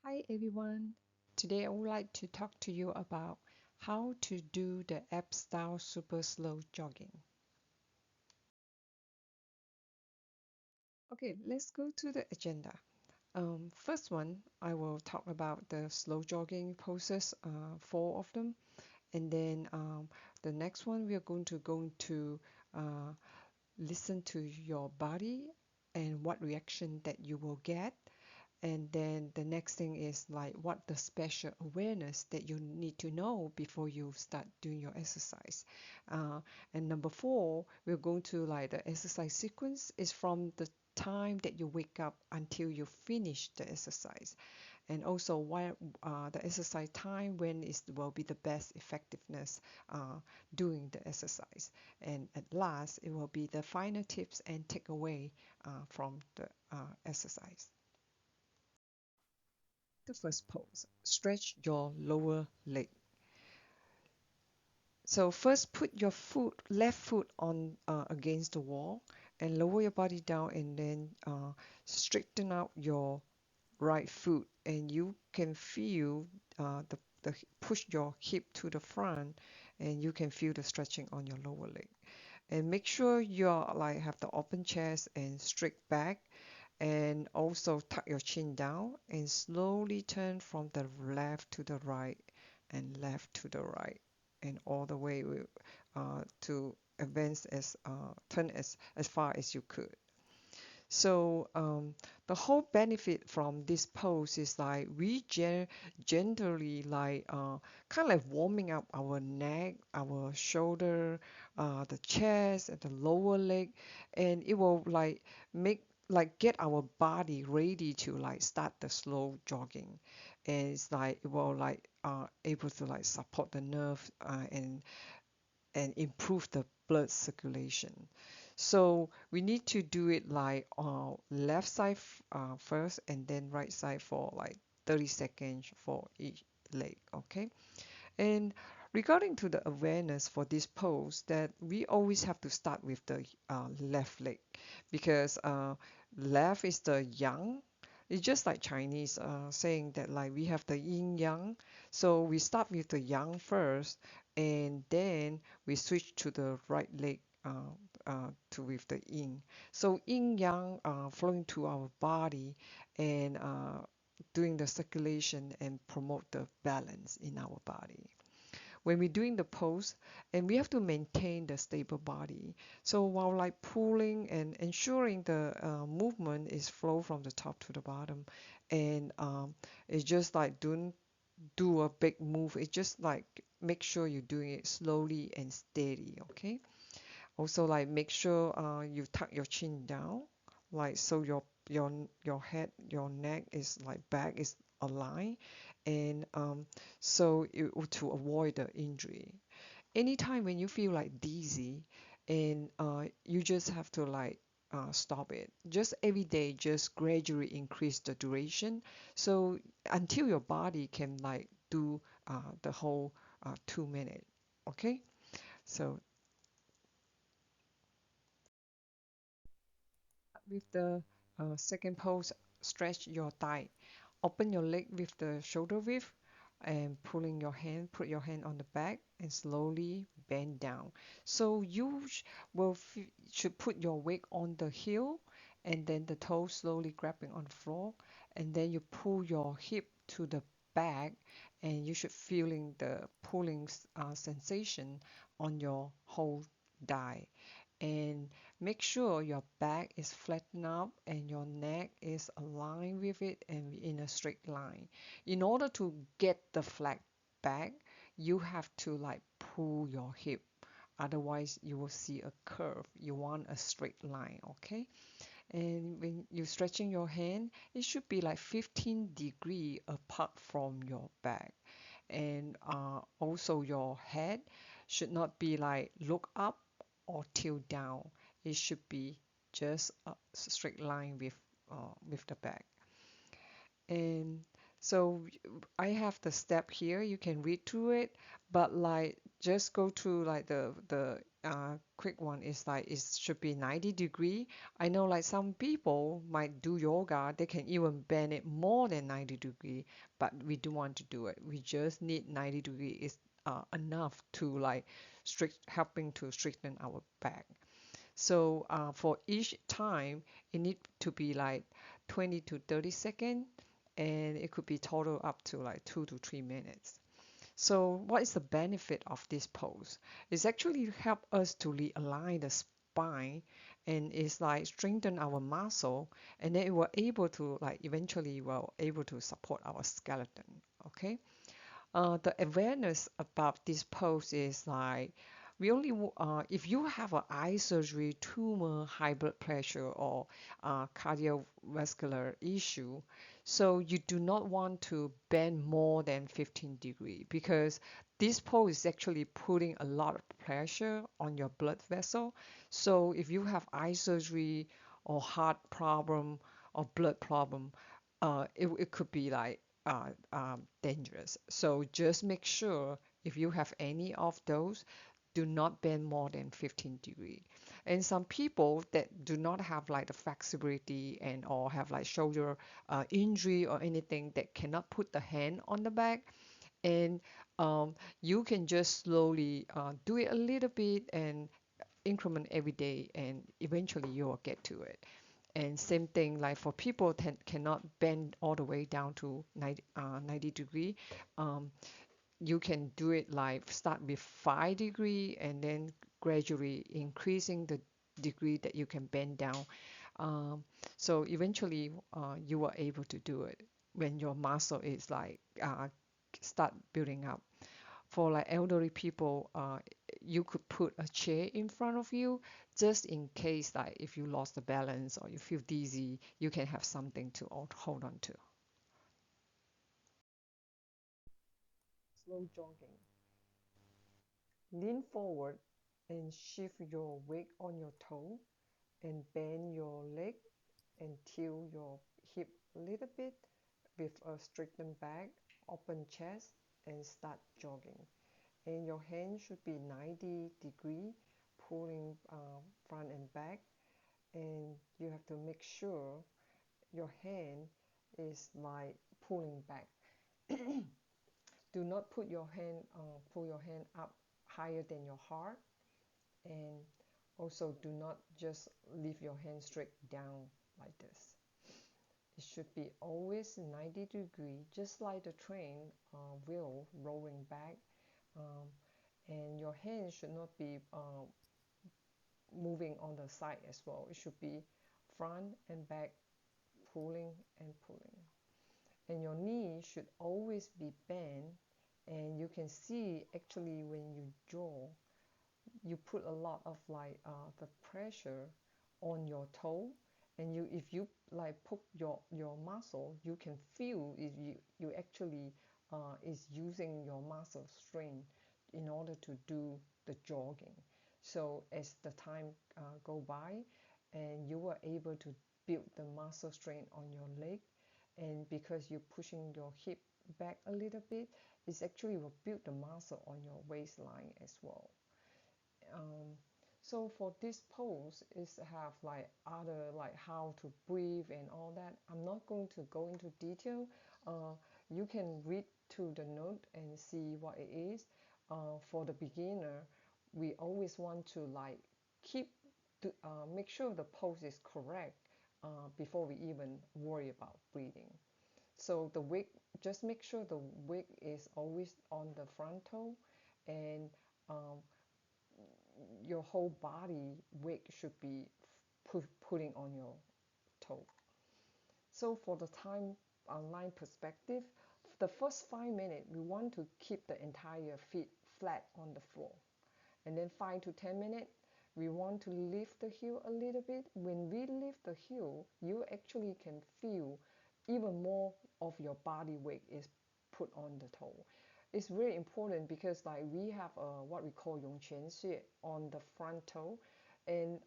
Hi everyone. Today I would like to talk to you about how to do the Ape-Style Super Slow Jogging. Okay, let's go to the agenda. First one, I will talk about the slow jogging poses, four of them, and then the next one we are going to uh, listen to your body and what reaction that you will get. And then the next thing is like what the special awareness that you need to know before you start doing your exercise. And number four, we're going to like the exercise sequence is from the time that you wake up until you finish the exercise, and also why the exercise time when is will be the best effectiveness doing the exercise. And at last, it will be the final tips and takeaway from the exercise. The first pose, stretch your lower leg. So first put your left foot on against the wall and lower your body down, and then straighten out your right foot, and you can feel the push your hip to the front, and you can feel the stretching on your lower leg. And make sure you're like have the open chest and straight back, and also tuck your chin down and slowly turn from the left to the right and left to the right, and all the way to advance as turn as far as you could. So the whole benefit from this pose is like we generally like kind of like warming up our neck, our shoulder, the chest, and the lower leg, and it will like make like get our body ready to like start the slow jogging, and it's like it will like able to like support the nerve and improve the blood circulation. So we need to do it like left side first, and then right side for like 30 seconds for each leg. Okay. And regarding to the awareness for this pose, that we always have to start with the left leg, because left is the yang. It's just like Chinese saying that like we have the yin yang. So we start with the yang first, and then we switch to the right leg to with the yin. So yin yang flowing to our body and doing the circulation and promote the balance in our body when we're doing the pose, and we have to maintain the stable body. So while like pulling and ensuring the movement is flow from the top to the bottom, and it's just like don't do a big move. It's just like make sure you're doing it slowly and steady. Okay. Also like make sure you tuck your chin down, like so your head, your neck is like back is aligned, and so to avoid the injury. Anytime when you feel like dizzy, and you just have to like stop it. Just every day, just gradually increase the duration, so until your body can like do the whole 2 minutes. Okay, so with the second pose, stretch your thigh. Open your leg with the shoulder width and pulling your hand, put your hand on the back and slowly bend down. So you should put your weight on the heel, and then the toes slowly grabbing on the floor, and then you pull your hip to the back, and you should feeling the pulling sensation on your whole thigh, and make sure your back is flattened up and your neck is aligned with it and in a straight line. In order to get the flat back, you have to like pull your hip. Otherwise, you will see a curve. You want a straight line, okay? And when you're stretching your hand, it should be like 15-degree apart from your back. And also your head should not be like look up or tilt down. It should be just a straight line with the back. And so I have the step here. You can read through it, but like just go through like the quick one is like it should be 90-degree. I know like some people might do yoga, they can even bend it more than 90-degree, but we don't want to do it. We just need 90-degree is enough to like helping to straighten our back. So for each time, it need to be like 20 to 30 seconds, and it could be total up to like 2 to 3 minutes. So what is the benefit of this pose? It's actually help us to realign the spine, and it's like strengthen our muscle, and then it will able to like eventually will able to support our skeleton. Okay. The awareness about this pose is like we only if you have an eye surgery, tumor, high blood pressure, or cardiovascular issue, so you do not want to bend more than 15 degree because this pose is actually putting a lot of pressure on your blood vessel. So if you have eye surgery or heart problem or blood problem, it could be like dangerous. So just make sure if you have any of those, do not bend more than 15 degree. And some people that do not have like the flexibility and or have like shoulder injury or anything that cannot put the hand on the back, and you can just slowly do it a little bit and increment every day, and eventually you will get to it. And same thing like for people that cannot bend all the way down to 90 degree, um, you can do it like start with 5 degree and then gradually increasing the degree that you can bend down. So eventually you are able to do it when your muscle is like start building up. For like elderly people, you could put a chair in front of you just in case like if you lost the balance or you feel dizzy, you can have something to hold on to. Slow jogging. Lean forward and shift your weight on your toe and bend your leg and tilt your hip a little bit with a straightened back, open chest, and start jogging. And your hand should be 90 degree, pulling front and back. And you have to make sure your hand is like pulling back. Do not put your hand, pull your hand up higher than your heart, and also do not just leave your hand straight down like this. It should be always 90 degree, just like the train wheel rolling back. Um, and your hand should not be moving on the side as well. It should be front and back, pulling and pulling. And your knee should always be bent. And you can see actually when you jaw, you put a lot of like the pressure on your toe, and you if you like put your muscle, you can feel if you actually is using your muscle strength in order to do the jogging. So as the time go by, and you were able to build the muscle strength on your leg, and because you're pushing your hip back a little bit, it's actually will build the muscle on your waistline as well. um, so for this pose is have like other like how to breathe and all that. I'm not going to go into detail. You can read to the note and see what it is. For the beginner, we always want to like keep make sure the pose is correct before we even worry about breathing. So the wig, just make sure the wig is always on the front toe, and um, your whole body weight should be putting on your toe. So for the time line perspective, the first 5 minutes, we want to keep the entire feet flat on the floor. And then 5 to 10 minutes, we want to lift the heel a little bit. When we lift the heel, you actually can feel even more of your body weight is put on the toe. It's very important because like we have what we call 涌泉穴 on the front toe, and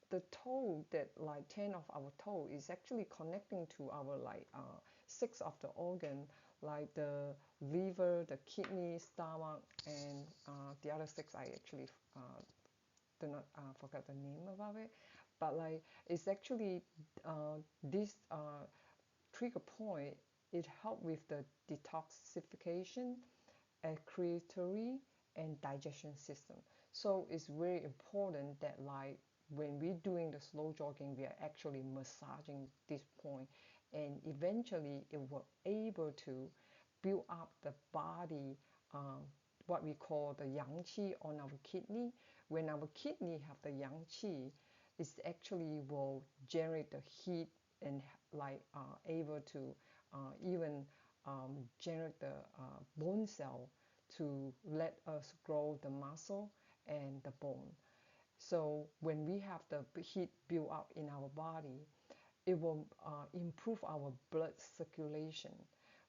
the toe that like 10 of our toe is actually connecting to our like 6 of the organ, like the liver, the kidney, stomach, and the other 6 I actually do not forget the name about it, but like it's actually this trigger point. It helps with the detoxification, excretory, and digestion system. So it's very important that like when we're doing the slow jogging, we are actually massaging this point, and eventually it will able to build up the body, what we call the yang qi on our kidney. When our kidney have the yang qi, it actually will generate the heat and like able to even generate the bone cell to let us grow the muscle and the bone. So when we have the heat build up in our body, it will improve our blood circulation.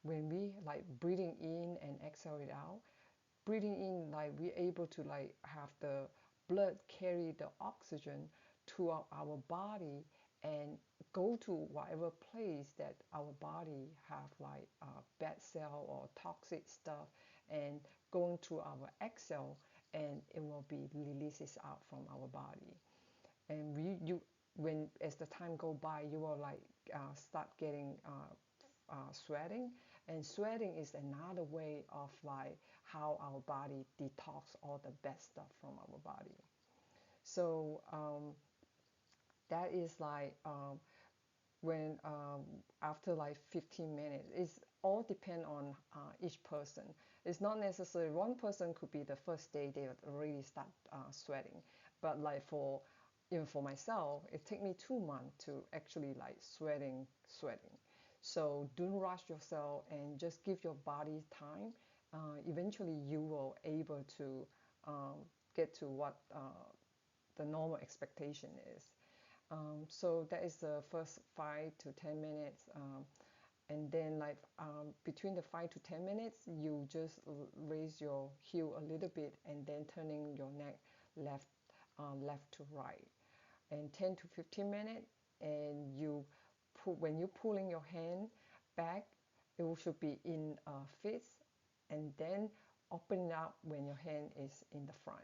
When we like breathing in and exhale it out, breathing in, like we're able to like have the blood carry the oxygen to our body and go to whatever place that our body have like bad cell or toxic stuff, and going through our exhale, and it will be releases out from our body. And you when as the time go by, you will like start getting sweating, and sweating is another way of like how our body detox all the bad stuff from our body. So that is like when after like 15 minutes, it's all depend on each person. It's not necessary one person could be the first day they already start sweating, but like for even for myself, it took me 2 months to actually like sweating. So don't rush yourself and just give your body time. Eventually you will able to get to what the normal expectation is. So that is the first 5 to 10 minutes, and then like between the 5 to 10 minutes, you just raise your heel a little bit and then turning your neck left to right, and 10 to 15 minutes, and you when you're pulling your hand back, it should be in a fist, and then open up when your hand is in the front.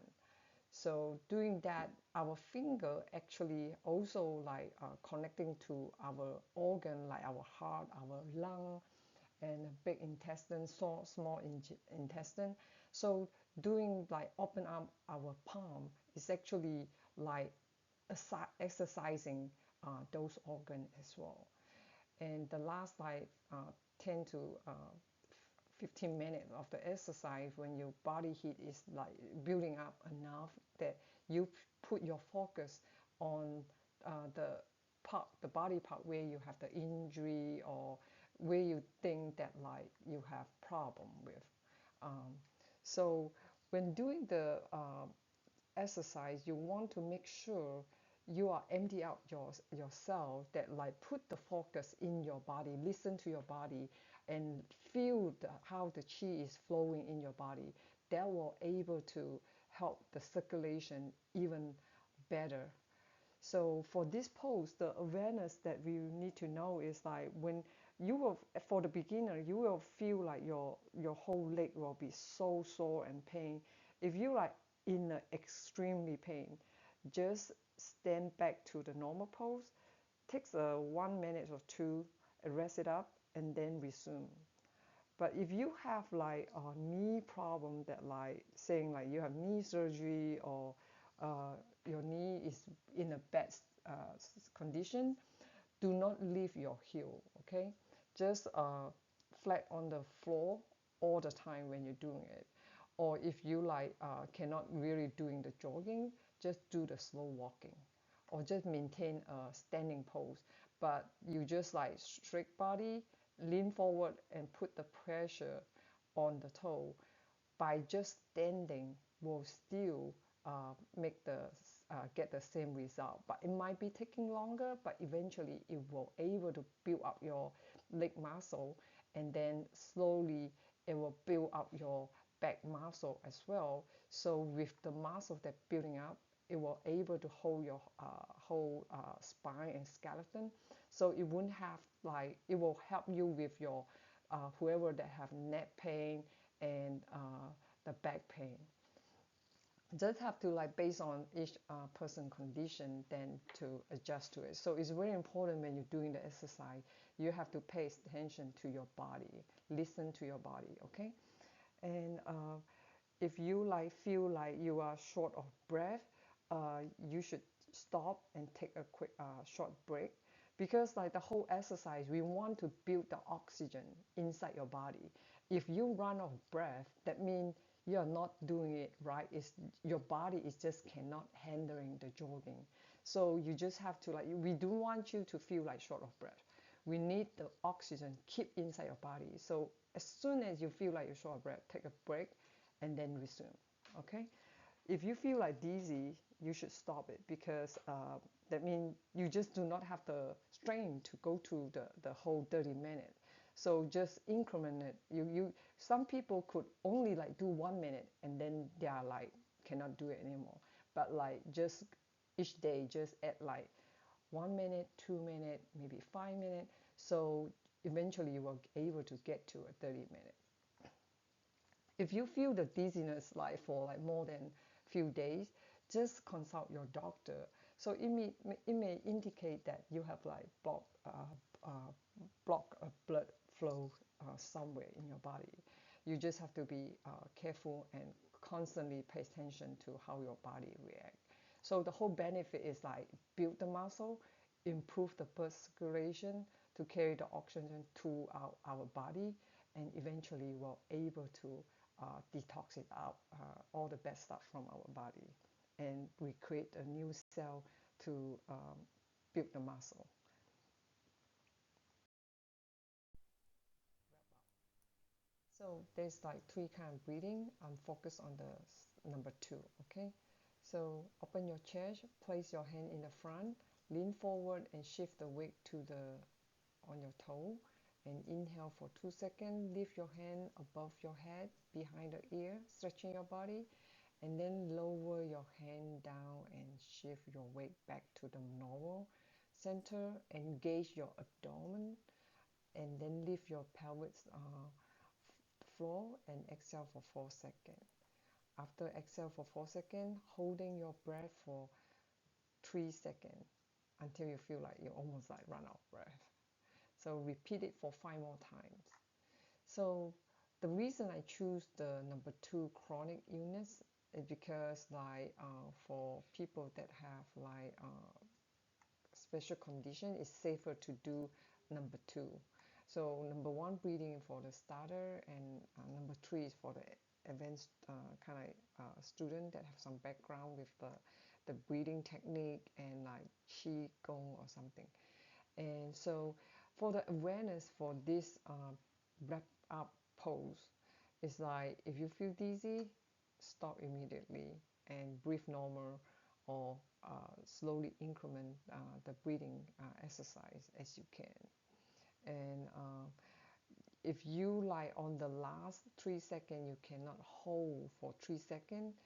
So doing that, our finger actually also like connecting to our organ like our heart, our lung, and big intestine, small intestine. So doing like open up our palm is actually like exercising those organs as well. And the last like 10 to 15 minutes of the exercise, when your body heat is like building up enough that you put your focus on the body part where you have the injury, or where you think that like you have problem with. um, so when doing the exercise, you want to make sure you are empty out yourself, that like put the focus in your body, listen to your body, and feel how the chi is flowing in your body. That will able to help the circulation even better. So for this pose, the awareness that we need to know is like when you will, for the beginner, you will feel like your whole leg will be so sore and pain. If you like in a extremely pain, just stand back to the normal pose, takes a 1 minute or two, rest it up, and then resume. But if you have like a knee problem, that like saying like you have knee surgery, or your knee is in a bad condition, do not leave your heel, okay? Just flat on the floor all the time when you're doing it. Or if you like cannot really doing the jogging, just do the slow walking, or just maintain a standing pose. But you just like straight body, lean forward, and put the pressure on the toe. By just standing will still make the get the same result, but it might be taking longer, but eventually it will able to build up your leg muscle, and then slowly it will build up your back muscle as well. So with the muscle that building up, it will able to hold your whole spine and skeleton. So it won't have like, it will help you with your whoever that have neck pain and the back pain. Just have to like based on each person condition then to adjust to it. So it's very important when you're doing the exercise, you have to pay attention to your body, listen to your body, okay? And if you like feel like you are short of breath, you should stop and take a quick short break, because like the whole exercise we want to build the oxygen inside your body. If you run out of breath, that means you are not doing it right. It's your body is just cannot handling the jogging. So you just have to like, we don't want you to feel like short of breath. We need the oxygen keep inside your body. So as soon as you feel like you're short of breath, take a break and then resume. Okay? If you feel like dizzy, you should stop it, because that means you just do not have the strength to go to the whole 30 minutes. So just increment it. Some people could only like do 1 minute and then they are like cannot do it anymore. But like just each day, just add like 1 minute, 2 minutes, maybe 5 minutes. So eventually you will be able to get to a 30 minutes. If you feel the dizziness like for like more than few days, just consult your doctor. So it may indicate that you have like block of blood flow somewhere in your body. You just have to be careful and constantly pay attention to how your body reacts. So the whole benefit is like build the muscle, improve the blood circulation to carry the oxygen to our body, and eventually we're able to detox it out, all the bad stuff from our body, and we create a new cell to build the muscle. So there's like three kind of breathing. I'm focused on the number two. Okay, so open your chest, place your hand in the front, lean forward and shift the weight to the on your toe, and inhale for 2 seconds. Lift your hand above your head, behind the ear, stretching your body, and then lower your hand down and shift your weight back to the normal center. Engage your abdomen, and then lift your pelvis floor and exhale for 4 seconds. After exhale for 4 seconds, holding your breath for 3 seconds until you feel like you almost like run out of breath. So repeat it for 5 more times. So the reason I choose the number two, chronic illness, is because like for people that have like special condition, it's safer to do number two. So number one, breathing for the starter, and number three is for the advanced kind of student that have some background with the breathing technique and like qi gong or something. And so for the awareness for this wrap up pose, it's like if you feel dizzy, stop immediately and breathe normal, or slowly increment the breathing exercise as you can. And if you like on the last 3 seconds, you cannot hold for 3 seconds,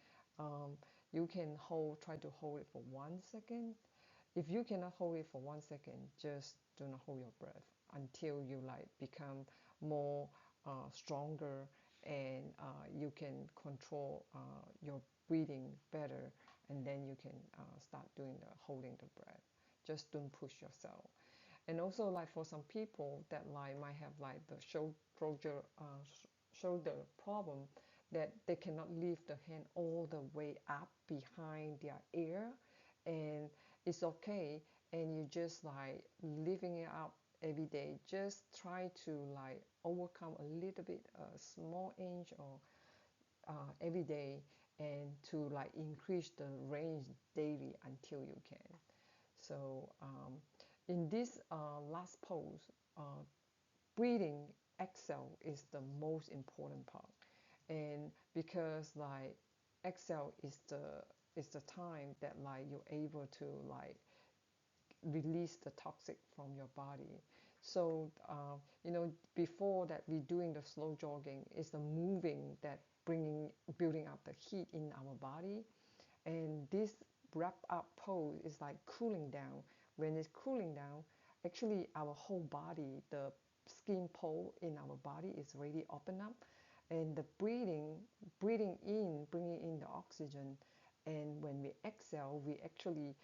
you can try to hold it for 1 second. If you cannot hold it for 1 second, just do not hold your breath until you like become more stronger, and you can control your breathing better, and then you can start doing the holding the breath. Just don't push yourself. And also like for some people that like might have like the shoulder problem, that they cannot lift the hand all the way up behind their ear, and it's okay, and you just like lifting it up every day. Just try to like overcome a little bit, a small inch, or every day, and to like increase the range daily until you can. So in this last pose, breathing exhale is the most important part, and because like exhale is the time that like you're able to like release the toxic from your body. So before that, we doing the slow jogging is the moving that building up the heat in our body, and this wrap up pose is like cooling down. When it's cooling down, actually our whole body, the skin pore in our body is really open up, and the breathing in, bringing in the oxygen, And when we exhale, we actually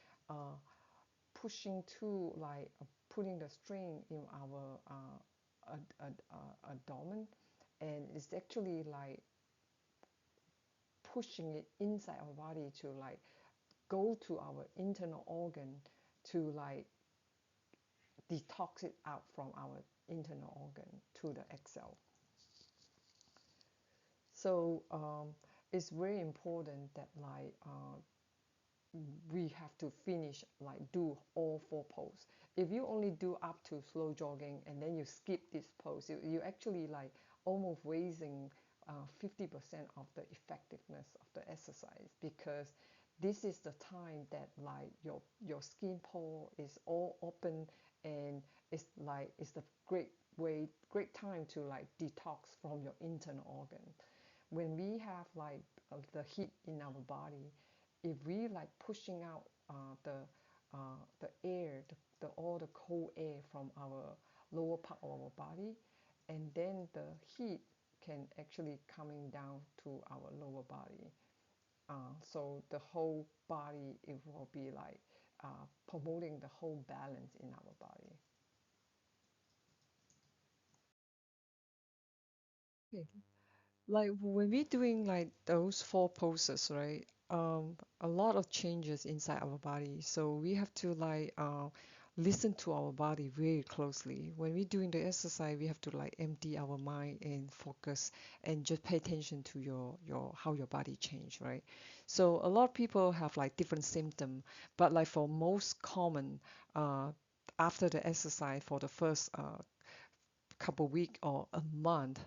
pushing to like putting the strain in our abdomen, and it's actually like pushing it inside our body to like go to our internal organ to like detox it out from our internal organ to the exhale. So it's very important that like we have to finish like do all four poses. If you only do up to slow jogging and then you skip this pose, you actually like almost wasting 50% of the effectiveness of the exercise, because this is the time that like your skin pore is all open, and it's like it's the great time to like detox from your internal organ. When we have like the heat in our body, if we like pushing out the air, all the cold air from our lower part of our body, and then the heat can actually coming down to our lower body. So the whole body, it will be like promoting the whole balance in our body. Okay. Like when we're doing like those four poses, right? A lot of changes inside our body. So we have to like listen to our body very closely. When we're doing the exercise, we have to like empty our mind and focus and just pay attention to your how your body change, right? So a lot of people have like different symptom, but like for most common, after the exercise for the first couple week or a month,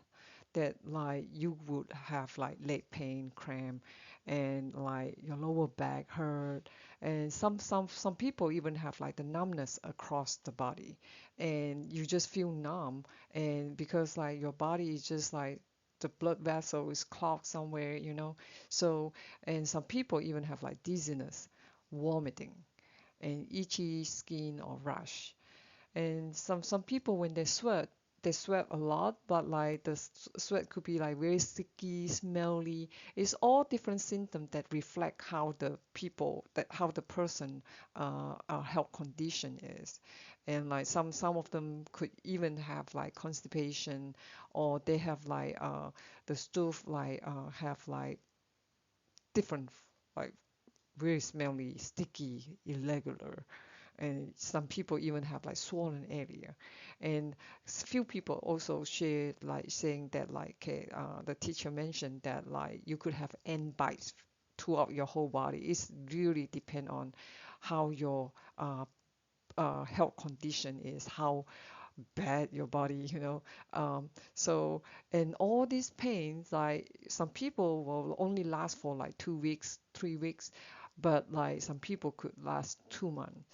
that like you would have like leg pain, cramp, and like your lower back hurt, and some people even have like the numbness across the body, and you just feel numb, and because like your body is just like the blood vessel is clogged somewhere, so, and some people even have like dizziness, vomiting, and itchy skin or rash. And some people when they sweat a lot, but like the sweat could be like very sticky, smelly. It's all different symptoms that reflect how the people, that how the person health condition is. And like some of them could even have like constipation, or they have like the stool like have like different, like very smelly, sticky, irregular, and some people even have like swollen area. And few people also shared like saying that like the teacher mentioned that like you could have ant bites throughout your whole body. It's really depend on how your health condition is, how bad your body, so, and all these pains, like some people will only last for like 2 weeks, 3 weeks, but like some people could last 2 months.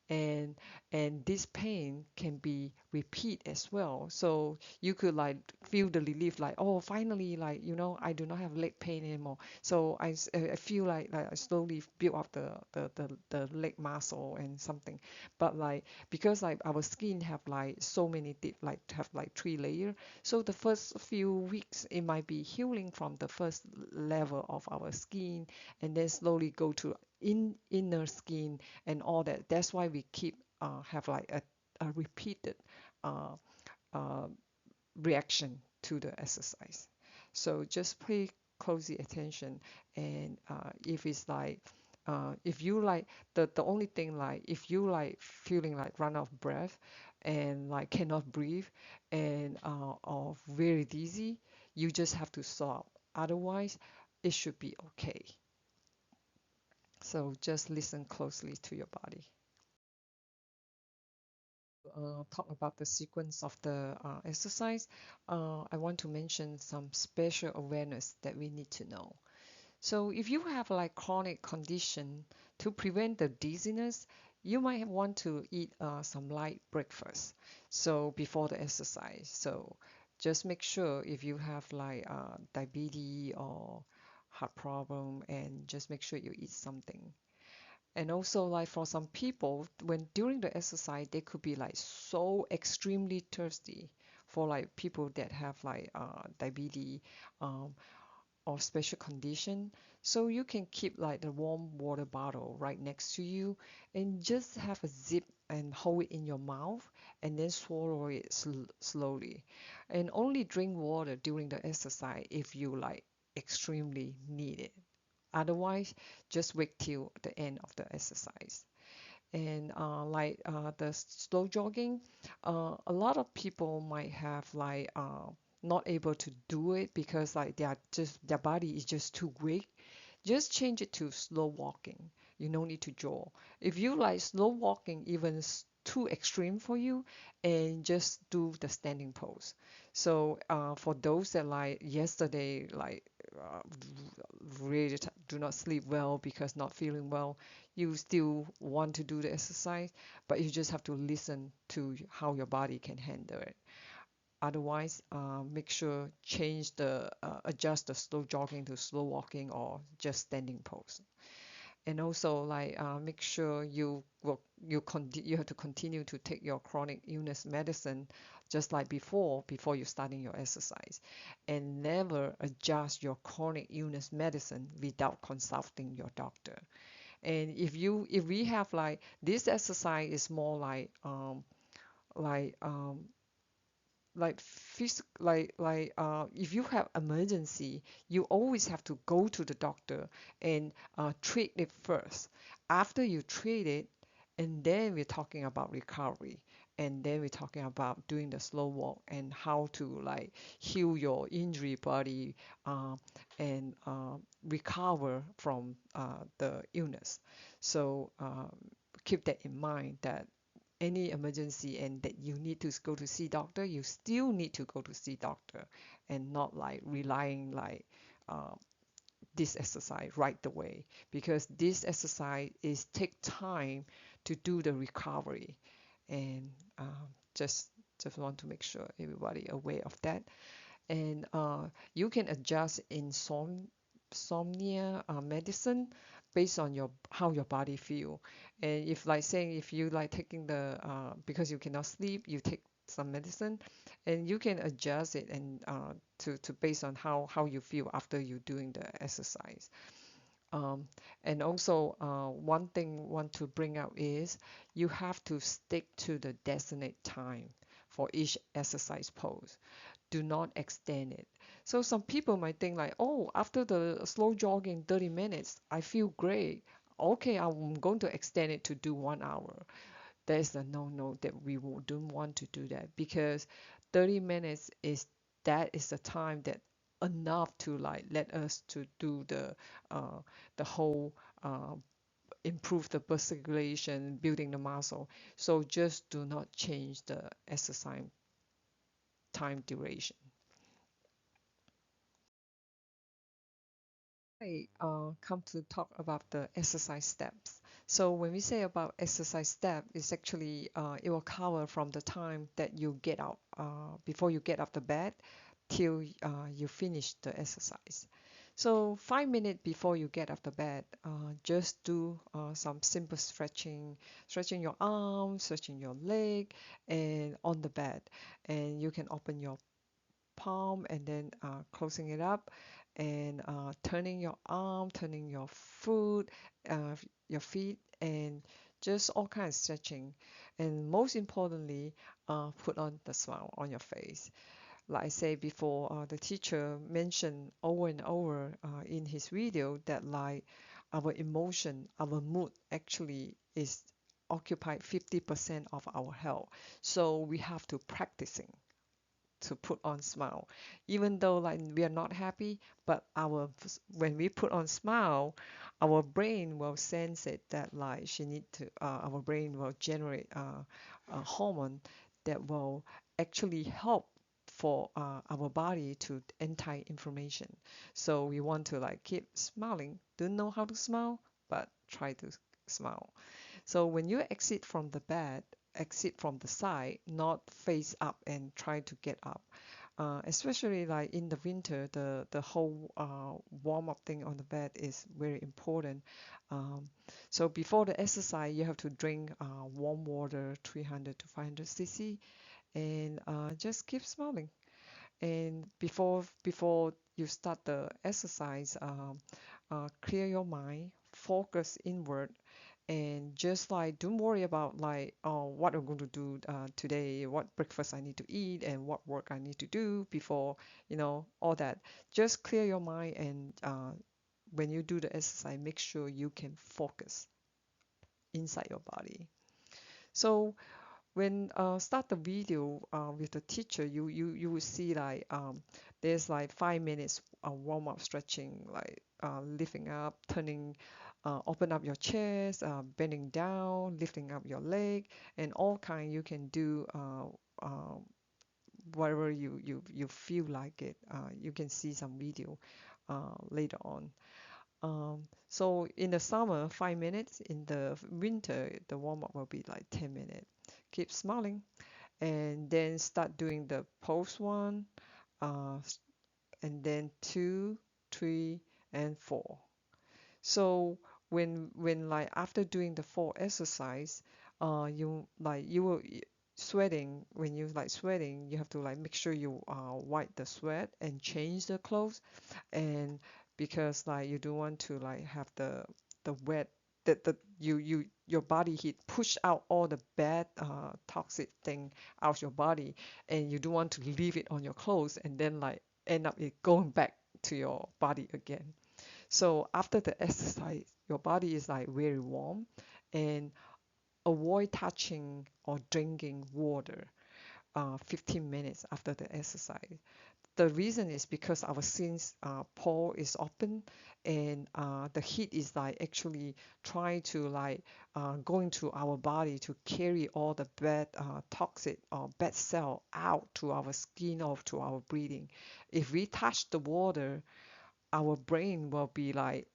And this pain can be repeat as well, so you could like feel the relief, like, oh, finally, like, I do not have leg pain anymore. So I feel like I slowly build up the leg muscle and something. But like, because like our skin have like so many like have like 3 layer, so the first few weeks it might be healing from the first level of our skin, and then slowly go to inner skin and all that. That's why we keep have like a repeated uh, uh, reaction to the exercise. So just pay closely attention, and if it's like if you like the only thing, like if you like feeling like run out of breath and like cannot breathe and or very dizzy, you just have to stop. Otherwise, it should be okay. So just listen closely to your body. Talk about the sequence of the exercise, I want to mention some special awareness that we need to know. So if you have like chronic condition, to prevent the dizziness, you might want to eat some light breakfast. So before the exercise. So just make sure if you have like diabetes or heart problem, and just make sure you eat something. And also like for some people, when during the exercise, they could be like so extremely thirsty. For like people that have like diabetes, um, or special condition. So you can keep like the warm water bottle right next to you and just have a zip and hold it in your mouth and then swallow it slowly. And only drink water during the exercise if you like extremely need it. Otherwise, just wait till the end of the exercise. And the slow jogging, a lot of people might have like not able to do it because like they are just their body is just too weak. Just change it to slow walking. You no need to jog. If you like slow walking, even too extreme for you, and just do the standing pose. So for those that like yesterday, like uh, really do not sleep well because not feeling well, you still want to do the exercise, but you just have to listen to how your body can handle it. Otherwise, make sure change the adjust the slow jogging to slow walking or just standing pose. And also like make sure you have to continue to take your chronic illness medicine just like before you starting your exercise, and never adjust your chronic illness medicine without consulting your doctor. And if we have like this exercise is more like like if you have emergency, you always have to go to the doctor and treat it first. After you treat it, and then we're talking about recovery, and then we're talking about doing the slow walk and how to like heal your injury body, uh, and recover from the illness. So keep that in mind that any emergency and that you need to go to see doctor, you still need to go to see doctor, and not like relying like uh, this exercise right away, because this exercise is take time to do the recovery. And just just want to make sure everybody aware of that. And you can adjust insomnia medicine based on your how your body feel. And if like saying if you like taking the because you cannot sleep, you take some medicine, and you can adjust it and to based on how you feel after you doing the exercise. um, and also one thing want to bring out is you have to stick to the designated time for each exercise pose. Do not extend it. So some people might think like, oh, after the slow jogging 30 minutes, I feel great. Okay, I'm going to extend it to do 1 hour. That is a no-no that don't want to do that, because 30 minutes is the time that enough to like let us to do the whole improve the blood circulation, building the muscle. So just do not change the exercise time duration. I come to talk about the exercise steps. So when we say about exercise step, it's actually it will cover from the time that you get out before you get out the bed till you finish the exercise. So 5 minutes before you get out the bed, just do some simple stretching, stretching your arms, stretching your leg, and on the bed, and you can open your palm and then closing it up, and turning your arm, turning your foot, uh, your feet, and just all kinds of stretching. And most importantly, put on the smile on your face. Like I said before, the teacher mentioned over and over in his video that like our emotion, our mood actually is occupied 50% of our health. So we have to practicing to put on smile, even though like we are not happy, but our when we put on smile, our brain will sense it that like she need to our brain will generate a hormone that will actually help for our body to anti-inflammation. So we want to like keep smiling. Don't know how to smile, but try to smile. So when you exit from the bed, exit from the side, not face up and try to get up. Especially like in the winter, the whole warm up thing on the bed is very important. Um, so before the exercise, you have to drink warm water, 300 to 500 cc, and just keep smiling. And before you start the exercise, clear your mind, focus inward, and just like don't worry about like what I'm going to do today, what breakfast I need to eat, and what work I need to do before, all that. Just clear your mind, and when you do the exercise, make sure you can focus inside your body. So when start the video with the teacher, you will see like there's like 5 minutes warm up stretching, like lifting up, turning, open up your chest, bending down, lifting up your leg, and all kind you can do. Whatever you feel like it, you can see some video later on. So in the summer, 5 minutes. In the winter, the warm up will be like 10 minutes. Keep smiling, and then start doing the pose one, uh, and then two, three, and four. So when like after doing the four exercise, you will sweating. When you like sweating, you have to like make sure you wipe the sweat and change the clothes, and because like you don't want to like have the wet, the your body heat push out all the bad toxic thing out your body, and you don't want to leave it on your clothes and then like end up it going back to your body again. So after the exercise, your body is like very warm, and avoid touching or drinking water 15 minutes after the exercise. The reason is because our sinus pore is open, and the heat is like actually trying to like go into our body to carry all the bad toxic or bad cell out to our skin or to our breathing. If we touch the water, our brain will be like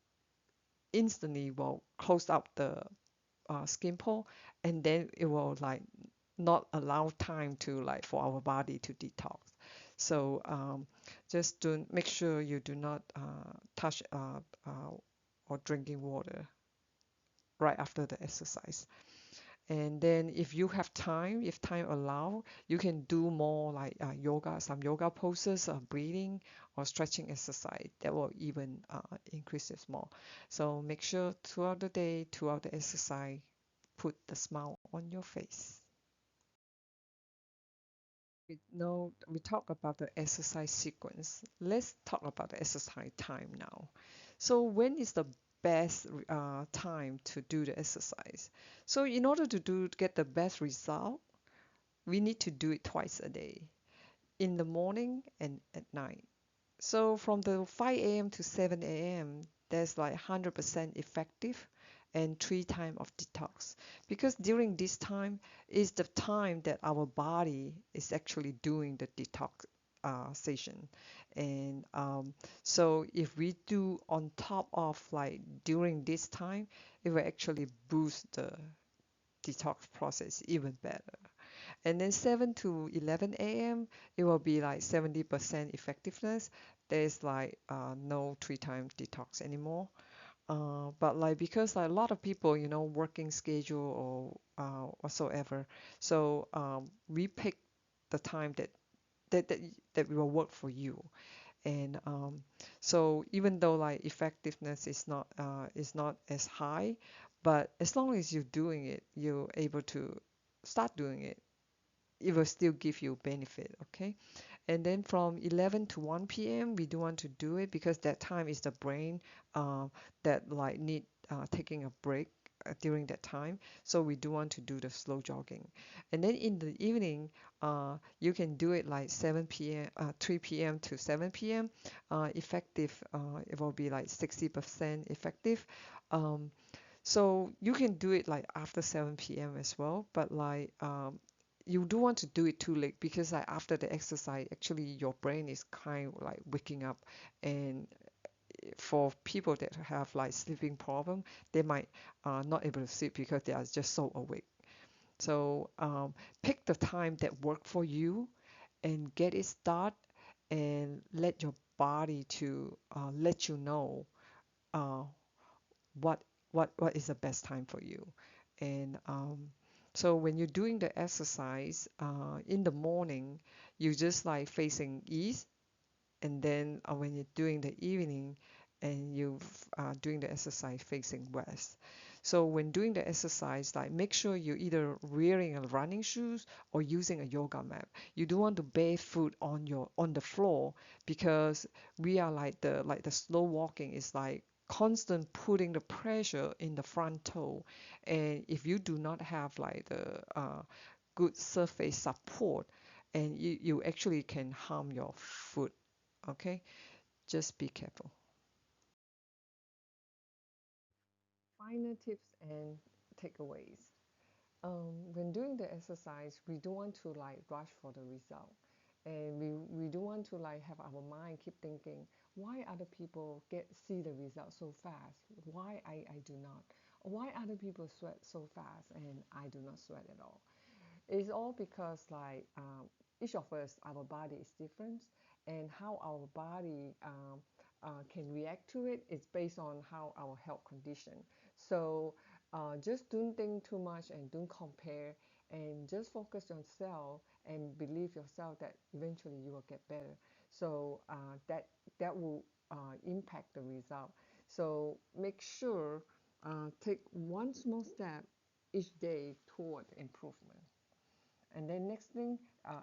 instantly will close up the skin pore, and then it will like not allow time to like for our body to detox. So just do make sure you do not touch or drinking water right after the exercise. And then if you have time, if time allow, you can do more like yoga, some yoga poses, breathing or stretching exercise. That will even increase it more. So make sure throughout the day, throughout the exercise, put the smile on your face. We talk about the exercise sequence. Let's talk about the exercise time now. So when is the best time to do the exercise? So in order to get the best result, we need to do it twice a day, in the morning and at night. So from the 5 a.m. to 7 a.m., that's like 100% effective, and 3 time of detox. Because during this time is the time that our body is actually doing the detox session. And so if we do on top of like during this time, it will actually boost the detox process even better. And then 7 to 11 a.m., it will be like 70% effectiveness. There's like no 3 time detox anymore. But like because like a lot of people, working schedule or whatsoever, so we pick the time that that, that will work for you. And so even though like effectiveness is not as high, but as long as you're doing it, you're able to start doing it, it will still give you benefit, okay? And then from 11 to 1 p.m., we do want to do it because that time is the brain that like need taking a break during that time. So we do want to do the slow jogging. And then in the evening, you can do it like 7 p.m., 3 p.m. to 7 p.m. Effective, it will be like 60% effective. Um, so you can do it like after 7 p.m. as well, but like you do want to do it too late because like after the exercise, actually your brain is kind of like waking up, and for people that have like sleeping problem, they might not able to sleep because they are just so awake. So pick the time that work for you and get it start, and let your body to let you know uh, what what is the best time for you. And So when you're doing the exercise in the morning, you just like facing east, and then when you're doing the evening and you doing the exercise facing west. So when doing the exercise, like make sure you're either wearing a running shoes or using a yoga mat. You don't want to barefoot on the floor, because we are like the slow walking is like constant putting the pressure in the front toe, and if you do not have like the good surface support, and you actually can harm your foot. Okay, just be careful. Final tips and takeaways. When doing the exercise, we don't want to like rush for the result, and we don't want to like have our mind keep thinking why other people get see the result so fast, why I do not, why other people sweat so fast and I do not sweat at all. It's all because like each of us, our body is different, and how our body can react to it is based on how our health condition. So just don't think too much and don't compare, and just focus on yourself and believe yourself that eventually you will get better. So that will impact the result. So make sure take one small step each day toward improvement. And then next thing,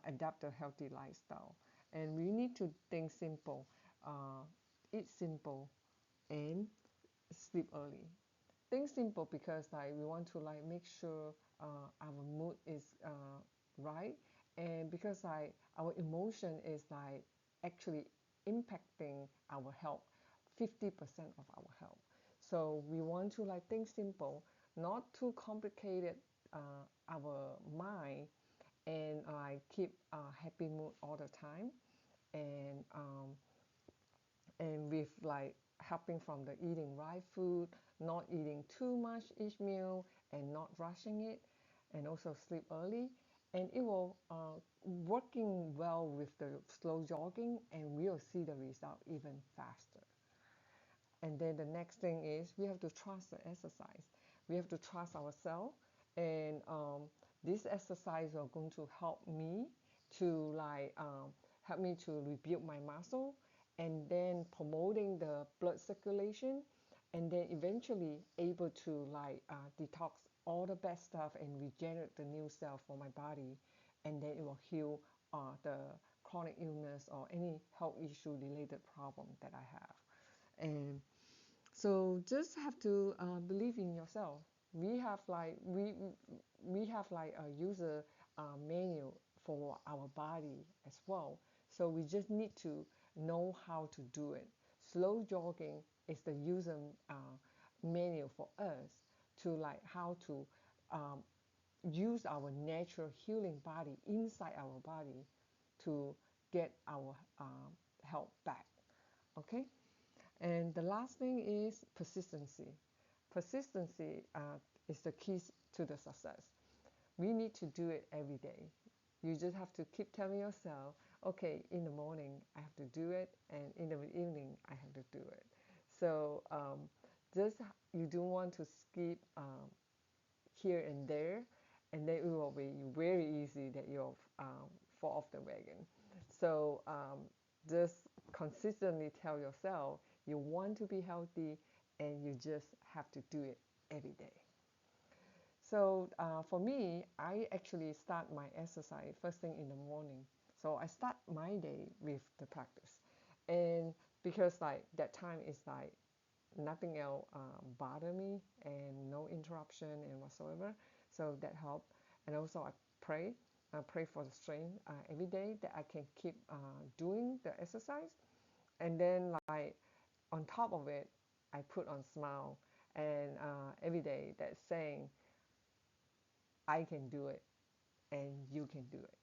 adapt a healthy lifestyle. And we need to think simple, uh, eat simple, and sleep early. Think simple because like we want to like make sure our mood is right, and because like our emotion is like actually impacting our health, 50% of our health. So we want to like think simple, not too complicated our mind, and I keep a happy mood all the time, and with like helping from the eating right food, not eating too much each meal, and not rushing it, and also sleep early, and it will working well with the slow jogging, and we'll see the result even faster. And then the next thing is we have to trust the exercise. We have to trust ourselves, and this exercise are going to help me to rebuild my muscle, and then promoting the blood circulation, and then eventually able to detox all the bad stuff and regenerate the new cell for my body, and then it will heal the chronic illness or any health issue related problem that I have. And so just have to believe in yourself. We have like we have like a user manual for our body as well. So we just need to know how to do it. Slow jogging is the user manual for us to like how to um, use our natural healing body inside our body to get our health back. Okay. And the last thing is persistency. Persistency is the key to the success. We need to do it every day. You just have to keep telling yourself, okay, in the morning I have to do it, and in the evening I have to do it. So just you don't want to skip here and there, and then it will be very easy that you'll fall off the wagon. So just consistently tell yourself you want to be healthy, and you just have to do it every day. So for me, I actually start my exercise first thing in the morning. So I start my day with the practice, and because like that time is like nothing else bother me and no interruption and whatsoever. So that helped. And also I pray for the strength every day that I can keep doing the exercise. And then like on top of it, I put on smile, and every day that's saying I can do it and you can do it.